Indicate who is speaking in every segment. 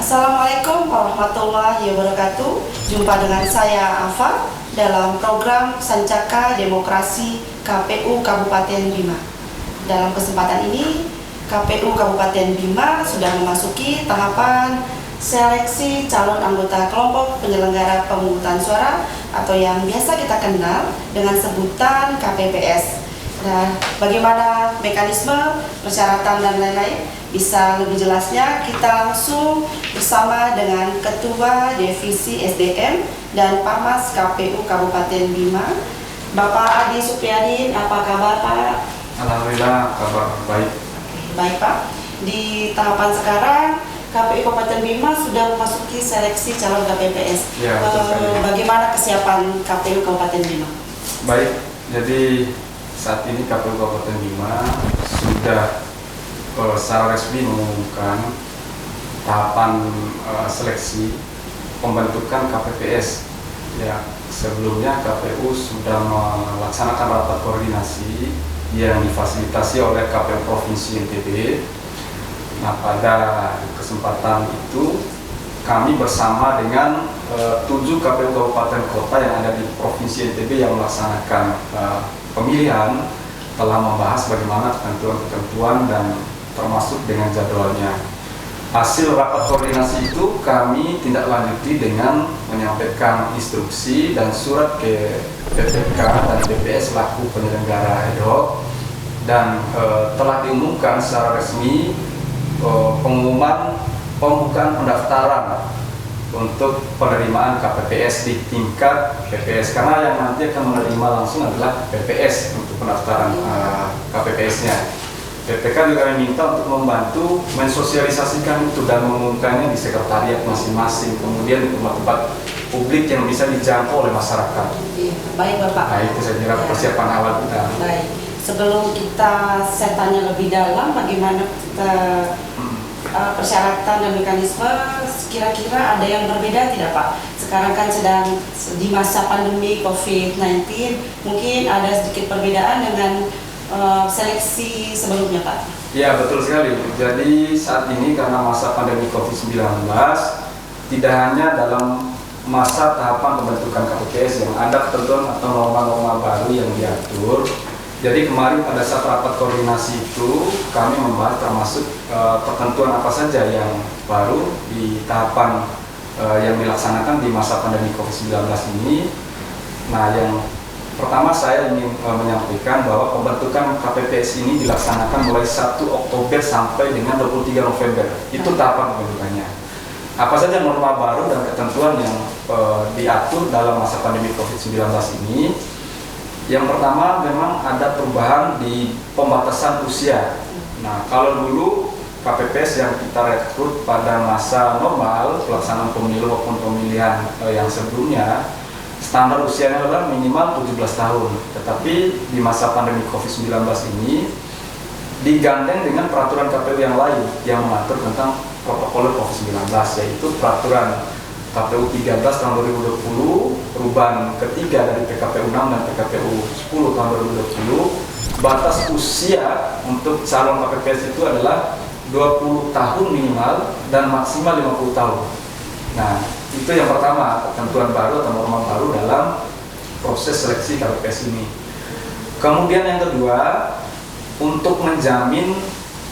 Speaker 1: Assalamualaikum warahmatullahi wabarakatuh. Jumpa dengan saya Afa dalam program Sancaka Demokrasi KPU Kabupaten Bima. Dalam kesempatan ini, KPU Kabupaten Bima sudah memasuki tahapan seleksi calon anggota kelompok penyelenggara pemungutan suara atau yang biasa kita kenal dengan sebutan KPPS. Nah, bagaimana mekanisme, persyaratan dan lain-lain? Bisa lebih jelasnya kita langsung bersama dengan Ketua Divisi SDM dan Parmas KPU Kabupaten Bima, Bapak Adi Supriyadin. Apa kabar, Pak?
Speaker 2: Alhamdulillah, kabar baik.
Speaker 1: Baik, Pak. Di tahapan sekarang KPU Kabupaten Bima sudah memasuki seleksi calon KPPS.
Speaker 2: Ya,
Speaker 1: bagaimana kesiapan KPU Kabupaten Bima?
Speaker 2: Baik, jadi saat ini KPU Kabupaten Bima sudah secara resmi mengumumkan tahapan seleksi pembentukan KPPS. Ya, sebelumnya KPU sudah melaksanakan rapat koordinasi yang difasilitasi oleh KPU Provinsi NTB. Nah, pada kesempatan itu kami bersama dengan 7 KPU Kabupaten Kota yang ada di Provinsi NTB yang melaksanakan pemilihan telah membahas bagaimana ketentuan-ketentuan dan termasuk dengan jadwalnya. Hasil rapat koordinasi itu kami tindak lanjuti dengan menyampaikan instruksi dan surat ke PPK dan BPS selaku penyelenggara ad hoc, dan telah diumumkan secara resmi pengumuman pembukaan pendaftaran untuk penerimaan KPPS di tingkat PPS, karena yang nanti akan menerima langsung adalah PPS untuk pendaftaran KPPS-nya. PPK juga diminta untuk membantu mensosialisasikan itu dan mengumumkannya di sekretariat masing-masing, kemudian di tempat-tempat publik yang bisa dijangkau oleh masyarakat.
Speaker 1: Baik, Bapak.
Speaker 2: Nah, itu saya kira persiapan awal kita.
Speaker 1: Baik, sebelum kita tanya lebih dalam bagaimana persyaratan dan mekanisme, kira-kira ada yang berbeda tidak, Pak? Sekarang kan sedang di masa pandemi COVID-19, mungkin ada sedikit perbedaan dengan seleksi sebelumnya, Pak?
Speaker 2: Ya, betul sekali. Jadi saat ini karena masa pandemi COVID-19, tidak hanya dalam masa tahapan pembentukan KPPS yang ada ketentuan atau norma-norma baru yang diatur. Jadi kemarin pada saat rapat koordinasi itu kami membahas termasuk ketentuan apa saja yang baru di tahapan yang dilaksanakan di masa pandemi COVID-19 ini. Nah, yang pertama saya ingin menyampaikan bahwa pembentukan KPPS ini dilaksanakan mulai 1 Oktober sampai dengan 23 November. Itu tahapan pembentukannya. Apa saja norma baru dan ketentuan yang diatur dalam masa pandemi COVID-19 ini? Yang pertama, memang ada perubahan di pembatasan usia. Nah, kalau dulu KPPS yang kita rekrut pada masa normal pelaksanaan pemilu maupun pemilihan yang sebelumnya, standar usianya adalah minimal 17 tahun. Tetapi di masa pandemi COVID-19 ini digandeng dengan peraturan KPU yang lain yang mengatur tentang protokol COVID-19, yaitu peraturan KPU 13 tahun 2020, perubahan ketiga dari PKPU 6 dan PKPU 10 tahun 2020. Batas usia untuk calon KPPS itu adalah 20 tahun minimal dan maksimal 50 tahun. Nah, itu yang pertama, ketentuan baru atau norma baru dalam proses seleksi KPPS ini. Kemudian yang kedua, untuk menjamin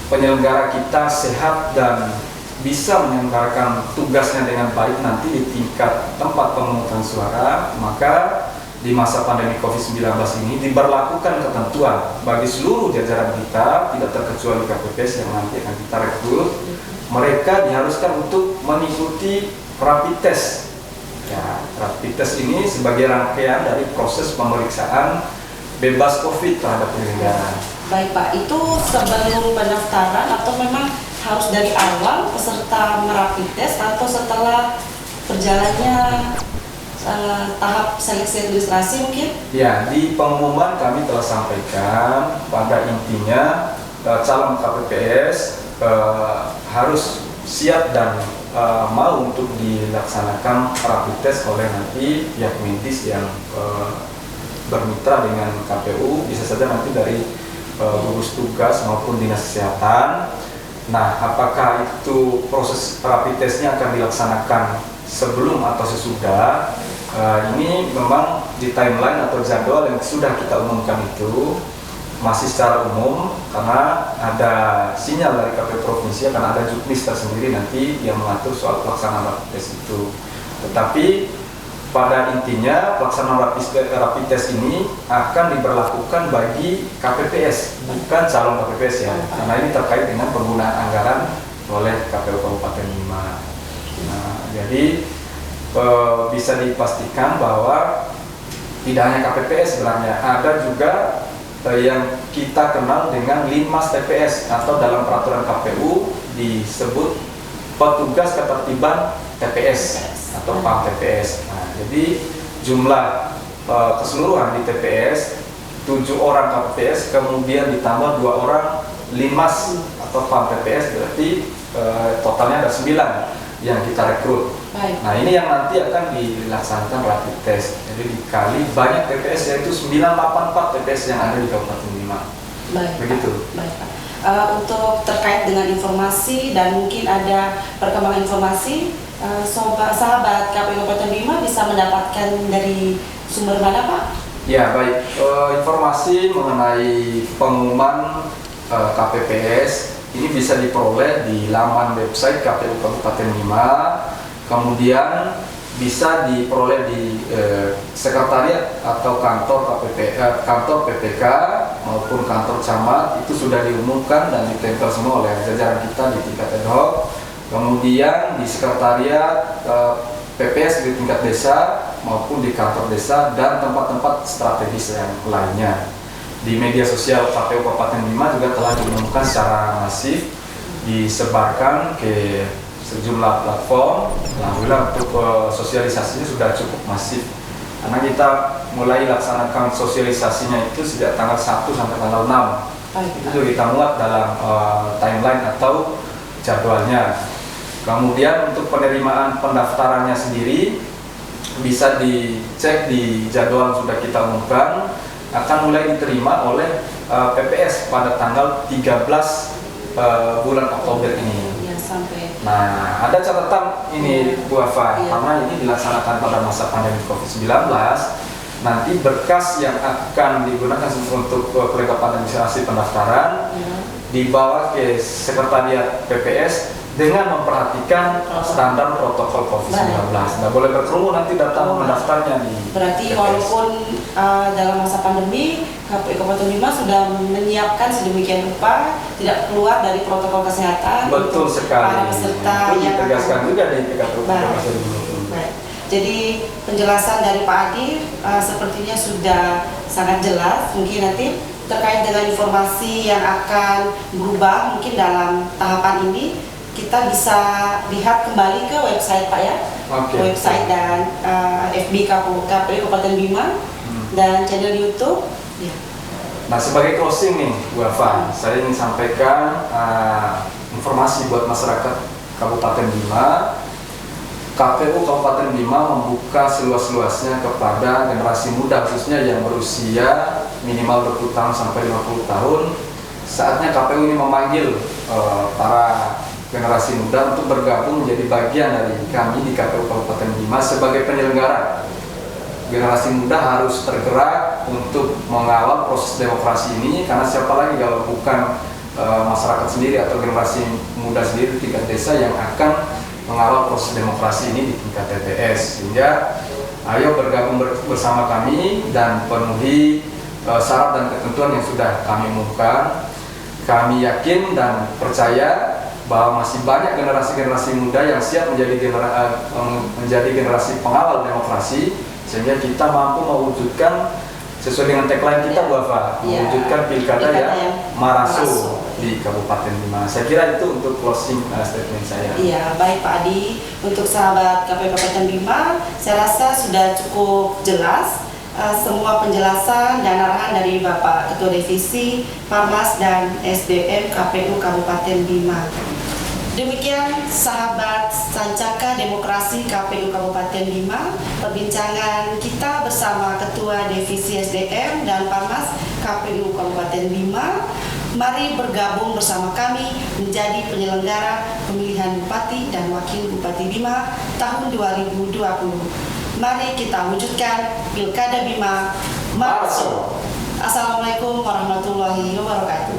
Speaker 2: penyelenggara kita sehat dan bisa menyelenggarakan tugasnya dengan baik nanti di tingkat tempat pemungutan suara, maka di masa pandemi COVID-19 ini diberlakukan ketentuan bagi seluruh jajaran kita, tidak terkecuali KPPS yang nanti akan kita rekrut. Mereka diharuskan untuk mengikuti rapid test. Ya, rapid test ini sebagai rangkaian dari proses pemeriksaan bebas COVID terhadap penyelenggara.
Speaker 1: Baik, Pak, itu sebelum pendaftaran atau memang harus dari awal peserta merapid test atau setelah berjalannya tahap seleksi administrasi mungkin?
Speaker 2: Ya, di pengumuman kami telah sampaikan pada intinya calon KPPS harus siap dan mau untuk dilaksanakan rapid test oleh nanti pihak medis yang bermitra dengan KPU, bisa saja nanti dari gugus tugas maupun dinas kesehatan. Nah, apakah itu proses rapid testnya akan dilaksanakan sebelum atau sesudah? Ini memang di timeline atau jadwal yang sudah kita umumkan itu masih secara umum, karena ada sinyal dari KPU provinsi, akan ada juknis tersendiri nanti yang mengatur soal pelaksanaan rapid test itu. Tetapi pada intinya pelaksanaan rapid test ini akan diberlakukan bagi KPPS, bukan calon KPPS ya, karena ini terkait dengan penggunaan anggaran oleh KPU Kabupaten Bima. Nah, jadi bisa dipastikan bahwa tidak hanya KPPS sebenarnya, ada juga yang kita kenal dengan Linmas TPS atau dalam peraturan KPU disebut petugas ketertiban TPS atau PAM TPS. Nah, jadi jumlah keseluruhan di TPS 7 orang KPPS, kemudian ditambah 2 orang Linmas atau PAM TPS, berarti totalnya ada 9 yang kita rekrut.
Speaker 1: Baik.
Speaker 2: Nah, ini yang nanti akan dilaksanakan rapid test. Jadi dikali banyak TPS, yaitu 984 TPS yang ada di Kabupaten Bima.
Speaker 1: Baik,
Speaker 2: begitu.
Speaker 1: Baik, Pak. Untuk terkait dengan informasi dan mungkin ada perkembangan informasi, sahabat KPU Kabupaten Bima bisa mendapatkan dari sumber mana, Pak?
Speaker 2: Ya, baik. Informasi mengenai pengumuman KPPS ini bisa diperoleh di laman website KPU Kabupaten Bima. Kemudian bisa diperoleh di sekretariat atau kantor PPK maupun kantor camat, itu sudah diumumkan dan ditempel semua oleh jajaran kita di tingkat ad hoc. Kemudian di sekretariat PPS di tingkat desa maupun di kantor desa dan tempat-tempat strategis yang lainnya. Di media sosial KPU Kabupaten Bima juga telah diumumkan secara masif, disebarkan ke sejumlah platform. Alhamdulillah untuk sosialisasinya sudah cukup masif, karena kita mulai laksanakan sosialisasinya itu sejak tanggal 1 sampai tanggal 6. Itu juga kita muat dalam timeline atau jadwalnya. Kemudian untuk penerimaan pendaftarannya sendiri bisa dicek di jadwal yang sudah kita umumkan, akan mulai diterima oleh PPS pada tanggal 13 bulan Oktober ini. Nah, ada catatan ini Bu Afa, karena ini dilaksanakan pada masa pandemi COVID-19. Nanti berkas yang akan digunakan untuk kelengkapan administrasi pendaftaran dibawa ke sekretariat PPS dengan memperhatikan standar protokol COVID-19. Nggak boleh berkerumun nanti datang mendaftarnya di
Speaker 1: Berarti
Speaker 2: PPS.
Speaker 1: walaupun dalam masa pandemi KPU Kabupaten Bima sudah menyiapkan sedemikian rupa, tidak keluar dari protokol kesehatan.
Speaker 2: Betul sekali.
Speaker 1: Para peserta
Speaker 2: itu
Speaker 1: yang
Speaker 2: ditegaskan juga di PKPU.
Speaker 1: Baik. Jadi penjelasan dari Pak Adi sepertinya sudah sangat jelas. Mungkin nanti terkait dengan informasi yang akan berubah mungkin dalam tahapan ini, kita bisa lihat kembali ke website Pak ya, website dan FB KPU Kabupaten Bima dan channel YouTube. Ya.
Speaker 2: Nah, sebagai closing nih Bu Afa, saya ingin sampaikan informasi buat masyarakat Kabupaten Bima. KPU Kabupaten Bima membuka seluas-luasnya kepada generasi muda, khususnya yang berusia minimal 20 tahun sampai 50 tahun. Saatnya KPU ini memanggil para generasi muda untuk bergabung menjadi bagian dari kami di KPU Kabupaten Bima sebagai penyelenggara. Generasi muda harus tergerak untuk mengawal proses demokrasi ini, karena siapa lagi kalau bukan masyarakat sendiri atau generasi muda sendiri di tingkat desa yang akan mengawal proses demokrasi ini di tingkat TPS. Sehingga ayo bergabung bersama kami dan penuhi syarat dan ketentuan yang sudah kami umumkan. Kami yakin dan percaya bahwa masih banyak generasi-generasi muda yang siap menjadi generasi pengawal demokrasi, sehingga kita mampu mewujudkan sesuai dengan tagline kita Bu Afa, mewujudkan pilkada yang marasu di Kabupaten Bima. Saya kira itu untuk closing statement saya.
Speaker 1: Iya, baik Pak Adi. Untuk sahabat KPU Kabupaten Bima, saya rasa sudah cukup jelas semua penjelasan dan arahan dari Bapak Ketua Divisi Parmas dan SDM KPU Kabupaten Bima. Demikian sahabat Sancaka Demokrasi KPU Kabupaten Bima, perbincangan kita bersama Ketua Divisi SDM dan Parmas KPU Kabupaten Bima Mari bergabung bersama kami menjadi penyelenggara pemilihan Bupati dan Wakil Bupati Bima tahun 2020. Mari kita wujudkan Pilkada Bima Masuk. Assalamualaikum warahmatullahi wabarakatuh.